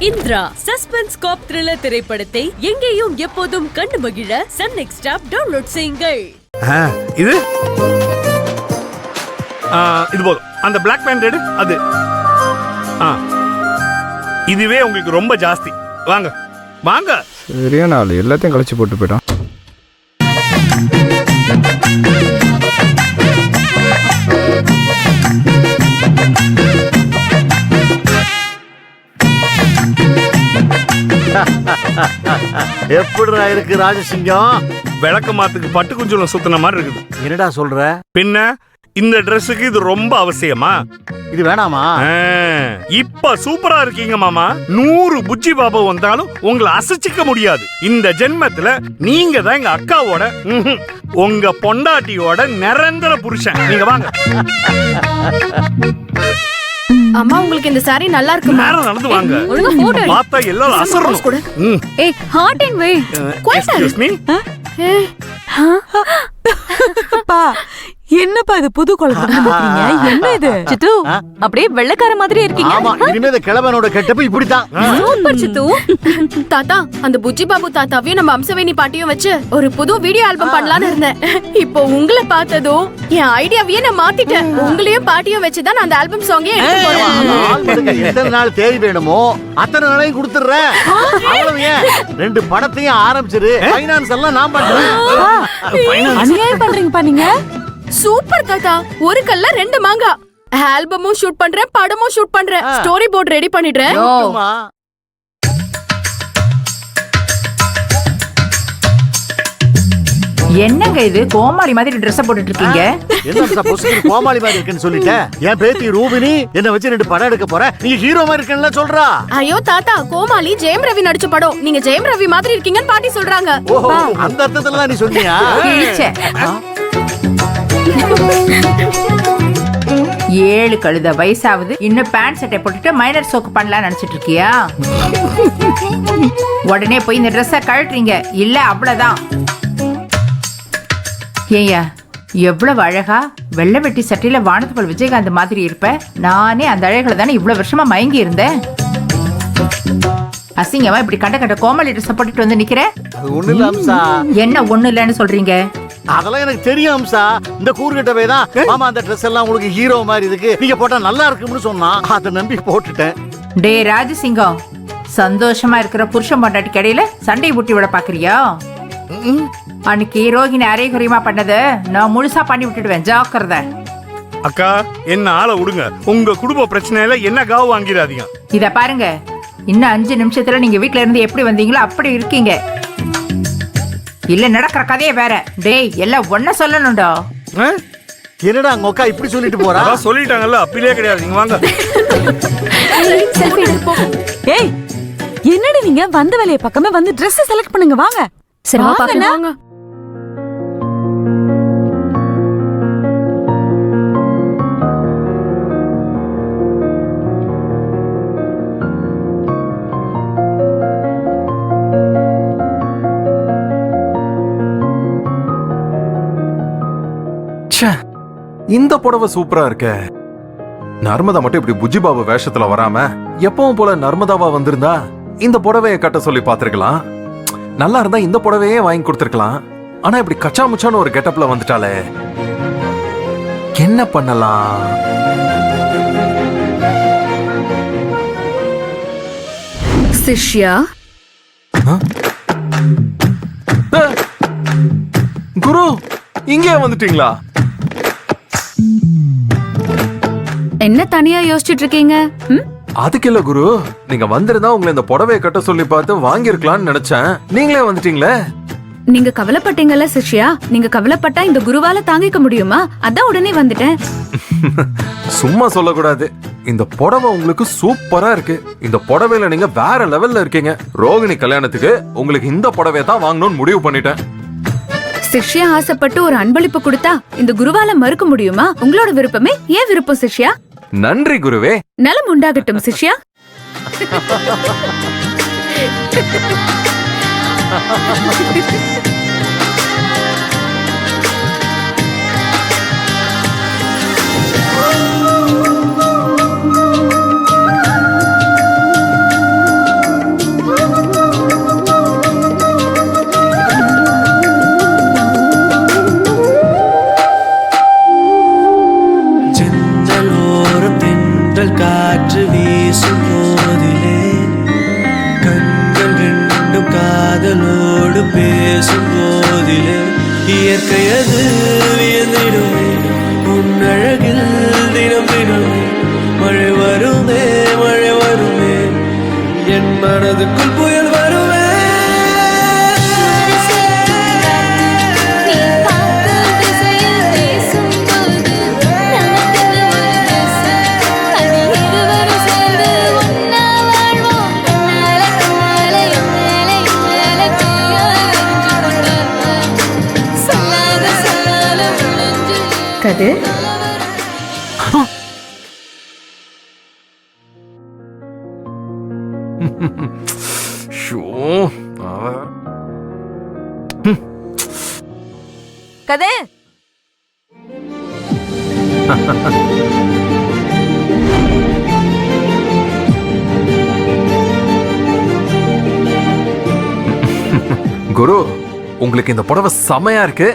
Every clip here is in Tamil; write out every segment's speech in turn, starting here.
இந்திரா சஸ்பென்ஸ் காப் த்ரில்லர் திரைப்படத்தை எங்கேயும் எப்போதும் கண்டு மகிழ சன் நெக்ஸ்ட் ஆப் டவுன்லோட் செய்யுங்கள். இது இது போதும். அந்த பிளாக் பேண்ட் எடு. அது இதுவே உங்களுக்கு ரொம்ப ஜாஸ்தி. வாங்க வாங்க. சரியான ஆள், எல்லாத்தையும் கழிச்சு போட்டு போயிட்டான். எப்படிடா இருக்கு ராஜசிங்கம்? விளக்க மாத்துக்கு பட்டு குஞ்சலம் சுத்தின மாதிரி இருக்குது. என்னடா சொல்ற? பின்ன இந்த ட்ரெஸ்ஸுக்கு இது ரொம்ப அவசியமா? இது வேணாமா? இப்ப சூப்பரா இருக்கீங்க மாமா. 100 புஜ்ஜி பாபு வந்தாலும் உங்களை அசைச்சிக்க முடியாது. இந்த ஜென்மத்துல நீங்க தான் எங்க அக்காவோட உங்க பொண்டாட்டியோட நிரந்தர புருஷன். நீங்க வாங்க. அம்மா, உங்களுக்கு இந்த சாரி நல்லா இருக்கு. நேரம் நடந்து வாங்க. ஒழுங்கா போட்டோ எடு. பார்த்தா எல்லாரும் அசரணும். ஏய், hot and way. Excuse me. அப்பா, என்னப்பா இது புது குழந்தை போறீங்க? என்ன இது சித்து? அப்படியே வெள்ளைக்கார மாதிரி இருக்கீங்க. ஆமா, இனிமே இந்த கிழவனோட கெட்டப்பு இப்படித்தான். சூப்பர் சித்து. தாத்தா, அந்த புஜ்ஜி பாபு தாத்தாவையும் நம்ம அம்சவேணி பாட்டியும் வச்சு ஒரு புது வீடியோ ஆல்பம் பண்ணலாம்னு இருந்தேன். இப்போ உங்களை பார்த்ததும் என் ஐடியாவையே நான் மாத்திட்டேன். உங்களையும் பாட்டியும் வச்சுதான் அந்த ஆல்பம் சாங்கே எடுத்து போறேன். எத்தனை நாள் தேதி வேணுமோ அத்தனை நாளையும் கொடுத்துறேன். அவ்வளவு ஏன் 2 படத்தையும் ஆரம்பிச்சிரு. ஃபைனான்ஸ் எல்லாம் நான் பண்றேன். அநியாயம் பண்றீங்கப்பா நீங்க. சூப்பர் தாத்தா, ஒரு கல்ல 2 மாங்கா. ஆல்பமும் ஷூட் பண்றேன், படமும் ஷூட் பண்றேன், ஸ்டோரி போர்ட் ரெடி பண்ணிடுறேன். என்னங்க இது கோமாளி மாதிரி ட்ரெஸ் போட்டுட்டு இருக்கீங்க? என்ன பொசுக்கு கோமாளி மாதிரி இருக்குன்னு சொல்லிட்டேன். என் பேத்தி ரூபினி என்ன வச்சு 2 படம் எடுக்க போறேன். நீங்க ஹீரோ மாதிரி இருக்கேன்னு சொல்றா. ஐயோ தாத்தா, கோமாளி ஜெயம் ரவி நடிச்ச படம். நீங்க ஜெயம் ரவி மாதிரி இருக்கீங்கன்னு பாட்டி சொல்றாங்க. ஓஹோ, அந்த அர்த்தத்துல தான் நீ சொன்னியா? 7 கழுத வயசாவது இன்னும் பேண்ட் சட்டை போட்டுட்டு மைனர் சோக்கு பண்ணலாம் நினைச்சிட்டு இருக்கியா? உடனே போய் இந்த ட்ரெஸ்ஸ கழட்டுறீங்க, இல்ல அவ்வளவுதான். ஏய்யா, எவ்வளவு அழகா வெள்ளை வெட்டி சட்டையில வானத்துக்குள் விஜயகாந்த் மாதிரி இருப்ப. நானே அந்த அழகுல தானே இவ்வளவு வருஷமா மயங்கி இருந்தேன். அசிங்கமா இப்படி கண்ட கண்ட கோமாளி ட்ரெஸ் போட்டுட்டு வந்து நிக்கிற? அது ஒண்ணு இல்ல அம்சா. என்ன ஒண்ணு இல்லன்னு சொல்றீங்க? அதெல்லாம் எனக்கு தெரியும் அம்சா. இந்த கூறுகிட்டவே தான் மாமா அந்த ட்ரெஸ் எல்லாம் உங்களுக்கு ஹீரோ மாதிரி இருக்கு, நீங்க போட்டா நல்லா இருக்கும்னு சொன்னா அதை நம்பி போட்டுட்டேன். டே ராஜசிங்கம், சந்தோஷமா இருக்கிற புருஷன் பொண்டாட்டி கடையில சண்டை ஊட்டி விட பாக்குறியா? அன்னைக்கு ரோகிணி அரைகுறையுமா பண்ணது நான் முழுசா பண்ணி விட்டுடுவேன், ஜாக்கிரதை. அக்கா, என்ன ஆள விடுங்க. உங்க குடும்ப பிரச்சனையில என்ன காவு வாங்கிடாதீங்க. இத பாருங்க, இன்னும் 5 நிமிஷத்துல நீங்க வீட்ல இருந்து எப்படி வந்தீங்களோ அப்படி இருக்கீங்க. இல்ல நடக்கிற கதையே வேற. டேய், எல்லாம் ஒன்ன சொல்லணும்டா. என்னடா உங்க அக்கா இப்படி சொல்லிட்டு போறா? சொல்லிட்டாங்கல்ல, அப்படியே கிடையாது. நீங்க வாங்க. ஏய், என்னடி நீங்க வந்த வேலைய பக்கமே வந்து Dress செலக்ட் பண்ணுங்க, வாங்க. சரி வாங்க. இந்த புடவை சூப்பரா இருக்க. நர்மதா மட்டும் இப்படி புஜ்ஜி பாபு வேஷத்துல வராம எப்பவும் போல நர்மதாவா வந்திருந்தா இந்த புடவையை கட்ட சொல்லி பாத்துருக்கலாம். நல்லா இருந்தா இந்த புடவையே வாங்கி கொடுத்துருக்கலாம். ஆனா இப்படி கச்சா முச்சான்னு ஒரு கெட்டப்ல வந்துட்டாலே, என்ன பண்ணலாம்? சிஷ்யா, குரு, இங்கே வந்துட்டீங்களா? என்ன தனியா யோசிச்சுட்டு இருக்கீங்க? அதுக்கு இல்ல குரு, நீங்க வந்திருந்தா உங்களை இந்த புடவையை கட்ட சொல்லி பார்த்து வாங்கிருக்கலாம்னு நினைச்சேன். நீங்களே வந்துட்டீங்களே. நீங்க கவலைப்பட்டீங்கல்ல சிஷ்யா, நீங்க கவலைப்பட்டா இந்த குருவால தாங்கிக்க முடியுமா? அதான் உடனே வந்துட்டேன். சும்மா சொல்லக்கூடாது. இந்த புடவை உங்களுக்கு சூப்பரா இருக்கு. இந்த புடவையில நீங்க வேற லெவல்ல இருக்கீங்க. ரோகிணி கல்யாணத்துக்கு உங்களுக்கு இந்த புடவையை தான் வாங்கணும்னு முடிவு பண்ணிட்டேன். சிஷ்யா ஆசைப்பட்டு ஒரு அன்பளிப்பு கொடுத்தா இந்த குருவால மறுக்க முடியுமா? உங்களோட விருப்பமே ஏன் விருப்பம் சிஷ்யா. நன்றி குருவே. நலம் உண்டாகட்டும் சிஷ்யா. பேசும் போதிலே இயற்கையது வியந்திடுமே உன் அழகில் தினம் தினமே மழை வருமே என் மனதுக்குள் புயல் வருமே கது ஷோ கதே குரு உங்களுக்கு இந்த புடவை செமையா இருக்கு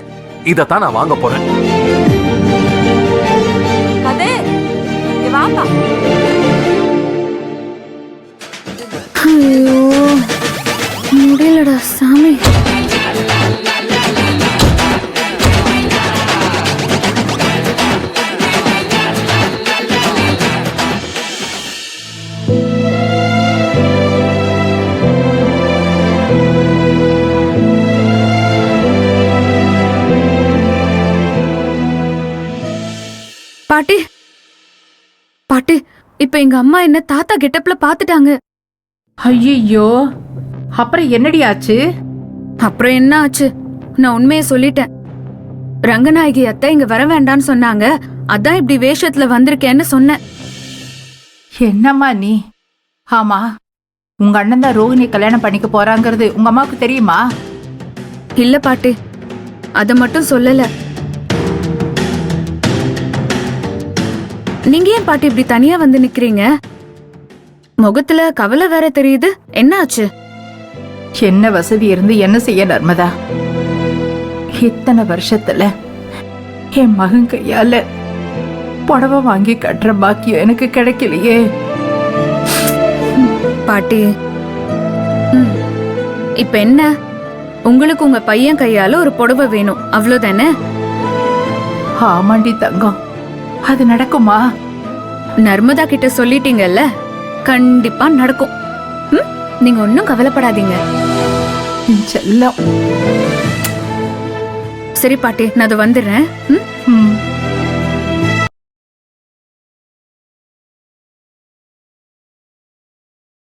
இதத்தான் நான் வாங்க போறேன் கதே இங்க வாப்பா ஐயோ முடியலடா சாமி. பாட்டி பாட்டி, இப்ப எங்க அம்மா என்ன தாத்தா கெட்டப்ல பாத்துட்டாங்க. ஐயோ அப்புறம் என்னடி ஆச்சு? அப்புறம் என்ன ஆச்சு? நான் உண்மையை சொல்லிட்டேன். ரங்கநாயகி அத்தை இங்க வர வேண்டாம்னு சொன்னாங்க, அதான் இப்படி வேஷத்துல வந்திருக்கேன்னு சொன்னேன். என்னம்மா நீ? ஆமா, உங்க அண்ணன் தான் ரோஹிணி கல்யாணம் பண்ணிக்க போறாங்கிறது உங்க அம்மாவுக்கு தெரியுமா? இல்ல பாட்டி, அத மட்டும் சொல்லல. நீங்க ஏன் பாட்டி இப்படி தனியா வந்து நிக்கிறீங்க? முகத்துல கவலை வேற தெரியுது, என்ன ஆச்சு? என்ன வசதி இருந்து என்ன செய்ய நர்மதா? இத்தனை வருஷத்துல என் மகன் கையால புடவை வாங்கி கட்டுற பாக்கியம் எனக்கு கிடைக்கலையே. பாட்டி, இப்ப என்ன, உங்களுக்கு உங்க பையன் கையால ஒரு புடவை வேணும், அவ்வளவுதானே? ஆமாண்டி தங்கம், அது நடக்குமா? நர்மதா கிட்ட சொல்லிட்டீங்கல்ல, கண்டிப்பா நடக்கும். நீங்க ஒன்னும் கவலைப்படாதீங்க. செல்லம். சரி பாட்டி, நான் அது வந்துடுறேன். ம்